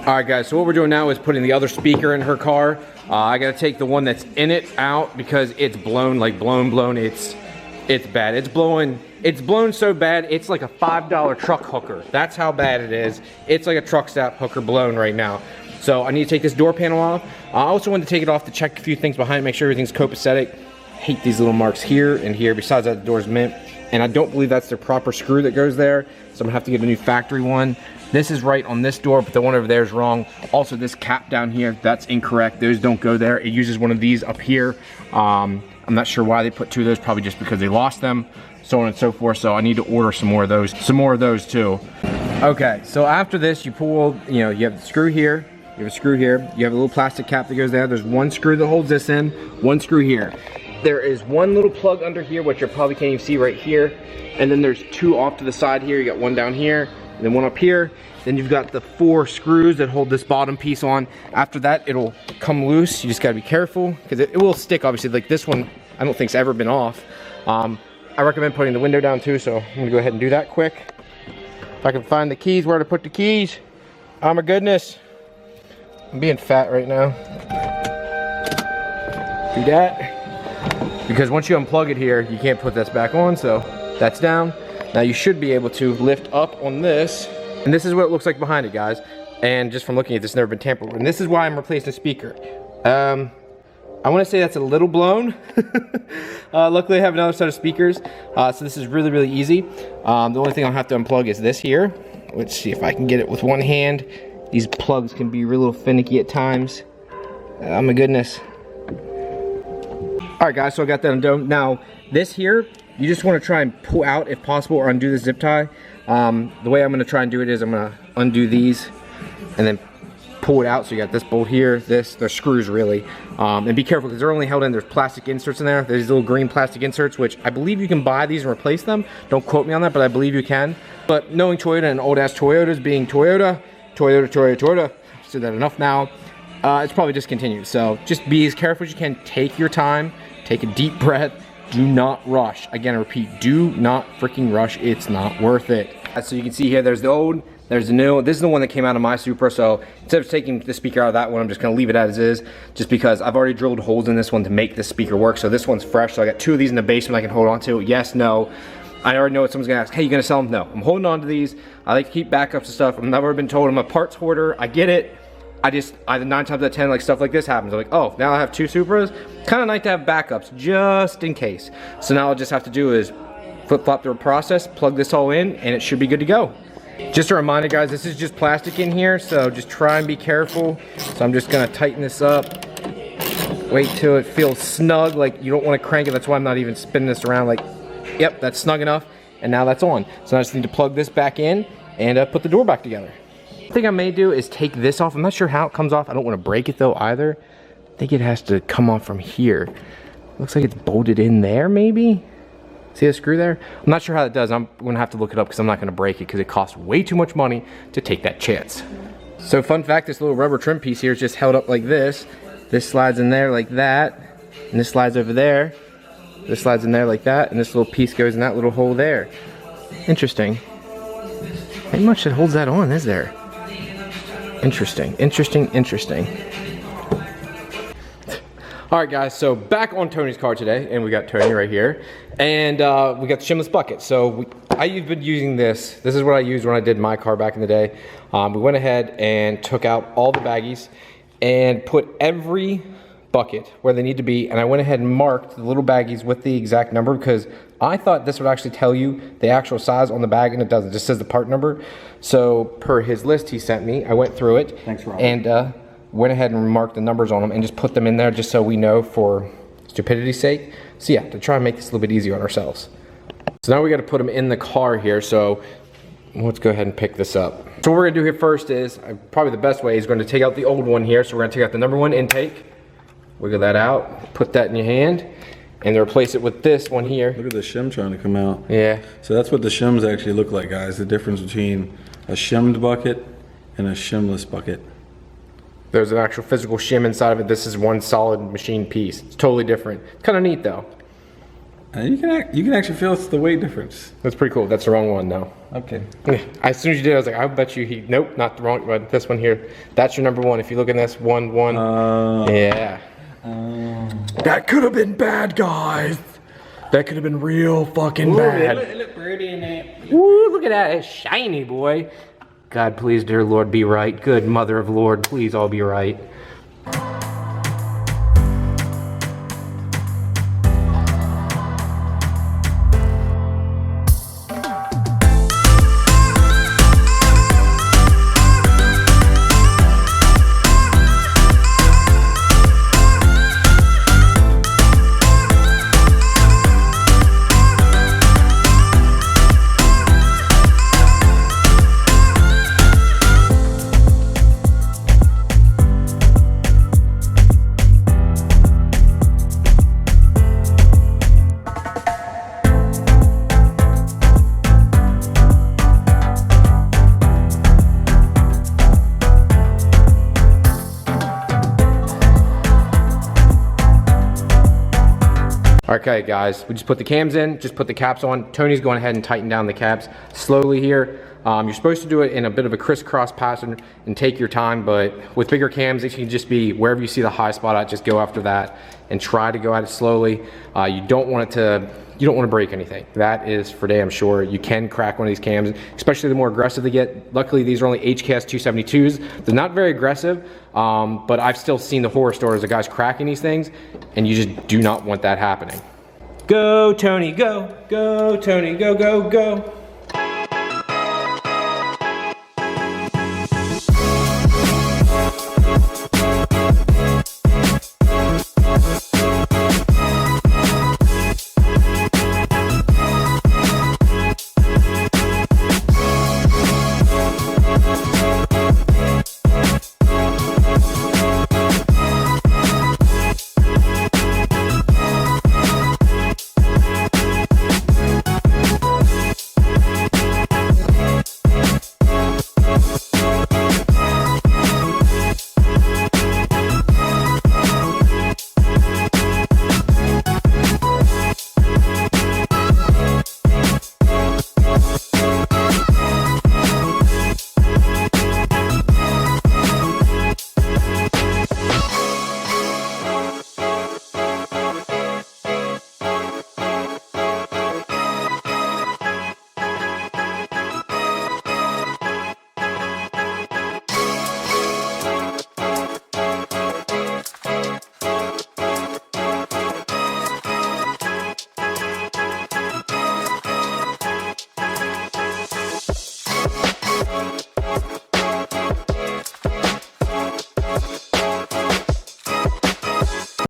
Alright guys, so what we're doing now is putting the other speaker in her car. I gotta take the one that's in it out because it's blown, like blown. It's bad. It's blown so bad, it's like a $5 truck hooker. That's how bad it is. It's like a truck stop hooker blown right now. So I need to take this door panel off. I also want to take it off to check a few things behind it, make sure everything's copacetic. Hate these little marks here and here. Besides that, the door's mint. And I don't believe that's the proper screw that goes there. So I'm gonna have to get a new factory one. This is right on this door, but the one over there is wrong. Also, this cap down here, that's incorrect. Those don't go there. It uses one of these up here. I'm not sure why they put two of those, probably just because they lost them, so on and so forth. So I need to order some more of those too. Okay, so after this, you pull, you have the screw here, you have a screw here, you have a little plastic cap that goes there. There's one screw that holds this in, one screw here. There is one little plug under here, which you probably can't even see right here. And then there's two off to the side here. You got one down here, and then one up here. Then you've got the 4 screws that hold this bottom piece on. After that, it'll come loose. You just gotta be careful, because it will stick, obviously. Like this one, I don't think's ever been off. I recommend putting the window down too, so I'm gonna go ahead and do that quick. If I can find the keys, where to put the keys. Oh my goodness. I'm being fat right now. Do that. Because once you unplug it here, you can't put this back on, so that's down. Now you should be able to lift up on this. And this is what it looks like behind it, guys. And just from looking at this, it's never been tampered with. And this is why I'm replacing the speaker. I want to say that's a little blown. Luckily, I have another set of speakers. So this is really, really easy. The only thing I'll have to unplug is this here. Let's see if I can get it with one hand. These plugs can be a little finicky at times. Oh my goodness. All right, guys, so I got that undone. Now, this here, you just want to try and pull out if possible or undo the zip tie. The way I'm going to try and do it is I'm going to undo these and then pull it out. So you got this bolt here, they're screws really. And be careful because they're only held in, there's plastic inserts in there. There's little green plastic inserts, which I believe you can buy these and replace them. Don't quote me on that, but I believe you can. But knowing Toyota and old ass Toyotas being Toyota, I've said that enough now. It's probably discontinued. So just be as careful as you can. Take your time, take a deep breath. Do not rush. Again, I repeat, do not freaking rush. It's not worth it. So you can see here, there's the old, there's the new. This is the one that came out of my Supra. So instead of taking the speaker out of that one, I'm just gonna leave it as is, just because I've already drilled holes in this one to make this speaker work. So this one's fresh. So I got 2 of these in the basement I can hold on to. Yes, no. I already know what someone's gonna ask. Hey, you gonna sell them? No, I'm holding on to these. I like to keep backups and stuff. I've never been told I'm a parts hoarder. I get it. I 9 times out of 10, like stuff like this happens. I'm like, oh, now I have 2 Supras. Kind of nice to have backups just in case. So now all I just have to do is flip-flop the process, plug this all in, and it should be good to go. Just a reminder, guys, this is just plastic in here, so just try and be careful. So I'm just gonna tighten this up. Wait till it feels snug, like you don't want to crank it. That's why I'm not even spinning this around. Like, yep, that's snug enough, and now that's on. So I just need to plug this back in and put the door back together. The thing I may do is take this off. I'm not sure how it comes off. I don't want to break it though either. I think it has to come off from here. Looks like it's bolted in there maybe. See the screw there? I'm not sure how that does. I'm gonna have to look it up because I'm not gonna break it because it costs way too much money to take that chance. So fun fact, this little rubber trim piece here is just held up like this. This slides in there like that, and this slides over there. This slides in there like that, and this little piece goes in that little hole there. Interesting. Not much that holds that on, is there? Interesting, interesting, interesting. All right, guys, so back on Tony's car today, and we got Tony right here, and we got the shimless bucket. So I've been using this. This is what I used when I did my car back in the day. We went ahead and took out all the baggies and put every bucket where they need to be, and I went ahead and marked the little baggies with the exact number because I thought this would actually tell you the actual size on the bag, and it doesn't. It just says the part number. So per his list he sent me, I went through it. Thanks, Rob. And went ahead and marked the numbers on them and just put them in there just so we know for stupidity's sake. So yeah, to try and make this a little bit easier on ourselves. So now we got to put them in the car here. So let's go ahead and pick this up. So what we're gonna do here first is, probably the best way is going to take out the old one here. So we're gonna take out the number 1 intake, wiggle that out, put that in your hand, and replace it with this one here. Look at the shim trying to come out. Yeah. So that's what the shims actually look like, guys. The difference between a shimmed bucket and a shimless bucket. There's an actual physical shim inside of it. This is one solid machine piece. It's totally different. It's kind of neat though. You can actually feel the weight difference. That's pretty cool. That's the wrong one, though. Okay. As soon as you did, I was like, I bet you nope, not the wrong one. This one here. That's your number one. If you look at this, 1, 1. Yeah. That could have been bad, guys. That could have been real fucking bad. It looked pretty in there. Woo, look at that. It's shiny, boy. God, please, dear Lord, be right. Good mother of Lord, please all be right. Okay guys, we just put the cams in, just put the caps on. Tony's going ahead and tighten down the caps slowly here. You're supposed to do it in a bit of a crisscross pattern and take your time, but with bigger cams, it can just be wherever you see the high spot at, just go after that and try to go at it slowly. You don't want to break anything. That is for damn sure. You can crack one of these cams, especially the more aggressive they get. Luckily, these are only HKS 272s. They're not very aggressive, but I've still seen the horror stories of guys cracking these things, and you just do not want that happening. Go, Tony, go. Go, Tony, go, go, go.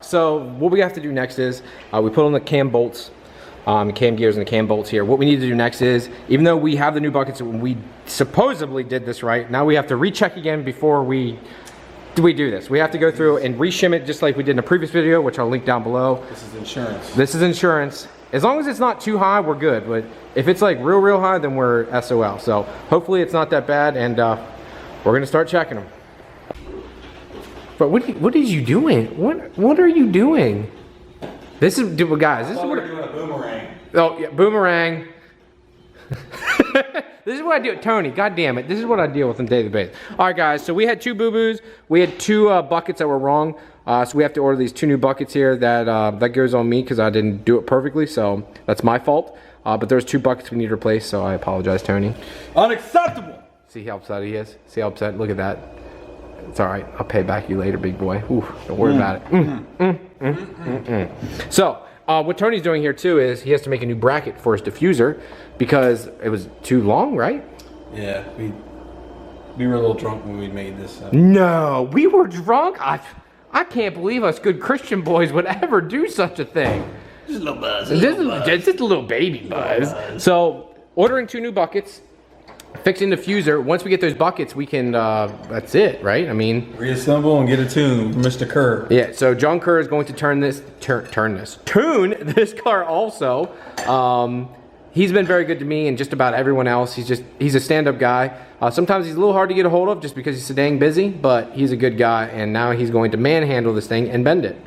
So what we have to do next is we put on the cam bolts, cam gears and the cam bolts here. What we need to do next is, even though we have the new buckets, we supposedly did this right, now we have to recheck again before we do this. We have to go through and reshim it just like we did in the previous video, which I'll link down below. This is insurance. This is insurance. As long as it's not too high, we're good. But if it's like real high, then we're SOL. So hopefully it's not that bad, and we're gonna start checking them. But what are you doing? What are you doing? This is, guys. This is what we're doing a boomerang. Oh yeah, boomerang. This is what I do, Tony. God damn it! This is what I deal with on a daily basis. All right, guys. So we had 2 boo-boos. We had 2 buckets that were wrong. So we have to order these 2 new buckets here. That goes on me because I didn't do it perfectly. So that's my fault. But there's 2 buckets we need to replace. So I apologize, Tony. Unacceptable. See how upset he is. See how upset. Look at that. It's all right. I'll pay back you later, big boy. Ooh, don't worry about it. So what Tony's doing here too is he has to make a new bracket for his diffuser because it was too long, right? Yeah, we were a little drunk when we made this. No, we were drunk. I can't believe us good Christian boys would ever do such a thing. Just a little buzz. Just a little baby buzz. So ordering 2 new buckets. Fixing the diffuser. Once we get those buckets, we can, that's it, right? I mean, reassemble and get a tune, Mr. Kerr. Yeah, so John Kerr is going to tune this car also. He's been very good to me and just about everyone else. He's a stand-up guy. Sometimes he's a little hard to get a hold of just because he's so dang busy, but he's a good guy, and now he's going to manhandle this thing and bend it.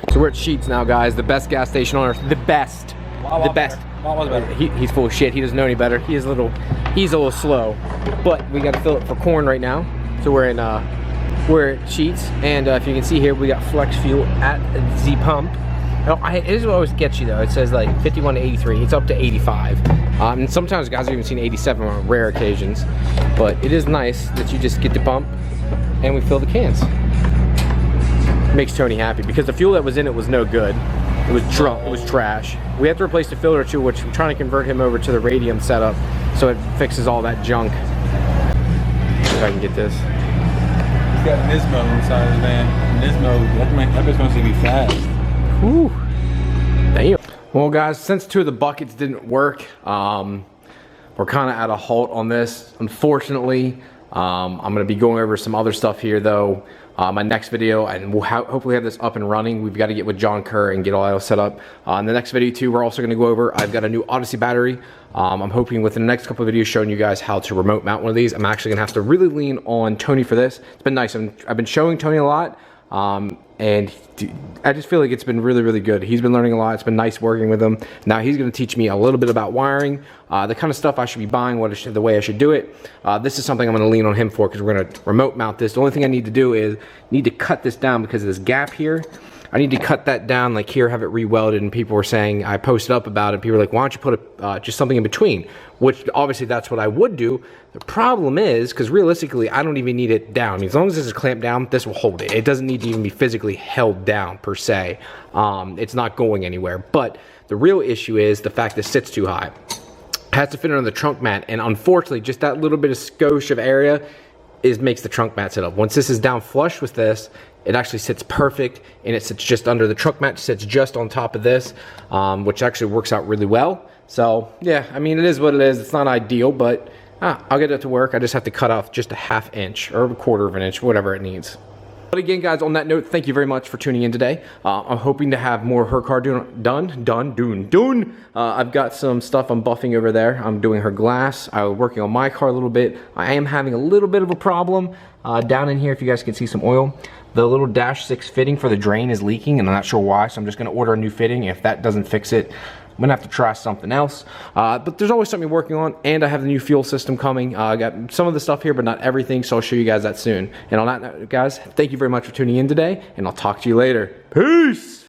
So we're at Sheetz now, guys. The best gas station on earth. The best. The best. He's full of shit. He doesn't know any better. He's a little slow. But we got to fill it for corn right now. So we're at Sheetz, and if you can see here, we got flex fuel at the pump. It is what always gets you though. It says like 51 to 83. It's up to 85. And sometimes guys have even seen 87 on rare occasions. But it is nice that you just get the pump and we fill the cans. Makes Tony happy because the fuel that was in it was no good. It was drunk. It was trash. We have to replace the filter too, which I'm trying to convert him over to the radium setup so it fixes all that junk. If I can get this. He's got Nismo inside his van. Nismo, that bitch wants to be fast. Whew. Damn. Well, guys, since 2 of the buckets didn't work, we're kind of at a halt on this. Unfortunately, I'm going to be going over some other stuff here, though. My next video, and we'll hopefully have this up and running. We've got to get with John Kerr and get all that set up. In the next video, too, we're also going to go over, I've got a new Odyssey battery. I'm hoping within the next couple of videos showing you guys how to remote mount one of these. I'm actually going to have to really lean on Tony for this. It's been nice. I've been showing Tony a lot. And I just feel like it's been really, really good. He's been learning a lot. It's been nice working with him. Now he's going to teach me a little bit about wiring, the kind of stuff I should be buying, the way I should do it. This is something I'm going to lean on him for because we're going to remote mount this. The only thing I need to do is need to cut this down because of this gap here. I need to cut that down, like here, have it re-welded, and people were saying, I posted up about it, people were like, why don't you put just something in between? Which, obviously, that's what I would do. The problem is, because realistically, I don't even need it down. I mean, as long as this is clamped down, this will hold it. It doesn't need to even be physically held down, per se. It's not going anywhere. But the real issue is the fact that it sits too high. It has to fit under the trunk mat, and unfortunately, just that little bit of skosh of area makes the trunk mat sit up. Once this is down flush with this, it actually sits perfect, and it sits just under the trunk mat, sits just on top of this, which actually works out really well. So yeah, I mean, it is what it is. It's not ideal, but I'll get it to work. I just have to cut off just a ½ inch or a quarter of an inch, whatever it needs. But again, guys, on that note, thank you very much for tuning in today. I'm hoping to have more her car done. I've got some stuff I'm buffing over there. I'm doing her glass. I was working on my car a little bit. I am having a little bit of a problem down in here, if you guys can see some oil. The little dash 6 fitting for the drain is leaking, and I'm not sure why, so I'm just going to order a new fitting. If that doesn't fix it, I'm going to have to try something else. But there's always something you're working on, and I have the new fuel system coming. I got some of the stuff here, but not everything, so I'll show you guys that soon. And on that note, guys, thank you very much for tuning in today, and I'll talk to you later. Peace!